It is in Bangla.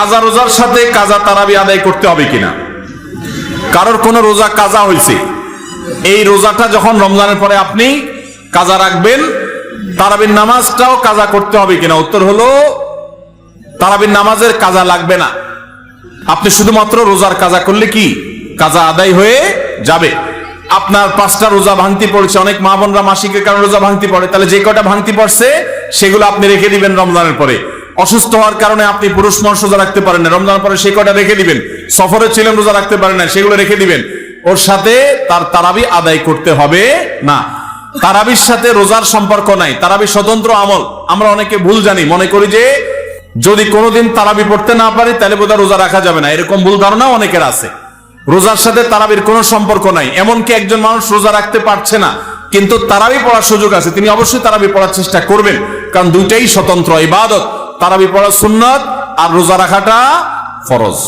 কাজা রোজার সাথে কাজা তারাবি আদায় করতে হবে কিনা? কারোর কোন রোজা কাজা হয়েছে, এই রোজাটা যখন রমজানের পরে আপনি কাজা রাখবেন, তারাবির নামাজটাও কাজা করতে হবে কিনা? উত্তর হলো তারাবির নামাজের কাজা লাগবে না। আপনি শুধুমাত্র রোজার কাজা করলে কি কাজা আদায় হয়ে যাবে। আপনার 5টা রোজা ভাঙতি পড়েছে, অনেক মা বোনরা মাসিকের কারণে রোজা ভাঙতি পড়ে, তাহলে যে কটা ভাঙতি পড়ছে সেগুলো আপনি রেখে দিবেন রমজানের পরে। অসুস্থ হওয়ার কারণে আপনি পুরুষ মানুষ রোজা রাখতে পারেন না, রমজানের পরে সেই কটা রেখে দিবেন। সফরে ছিলেন, রোজা রাখতে পারেন না, সেগুলো রেখে দিবেন। ওর সাথে তার তারাবি আদায় করতে হবে না। তারাবির সাথে রোজার সম্পর্ক নাই, তারাবি স্বতন্ত্র আমল। আমরা অনেকে ভুল জানি, মনে করি যে যদি কোনোদিন তারাবি পড়তে না পারি তাহলে বোধহয় রোজা রাখা যাবে না, এরকম ভুল ধারণা অনেকের আছে। রোজার সাথে তারাবির কোনো সম্পর্ক নাই। এমনকি একজন মানুষ রোজা রাখতে পারছে না কিন্তু তারাবি পড়ার সুযোগ আছে, তিনি অবশ্যই তারাবি পড়ার চেষ্টা করবেন, কারণ দুইটাই স্বতন্ত্র ইবাদত। তারাবি পড়া সুন্নাত আর রোজা রাখাটা ফরজ।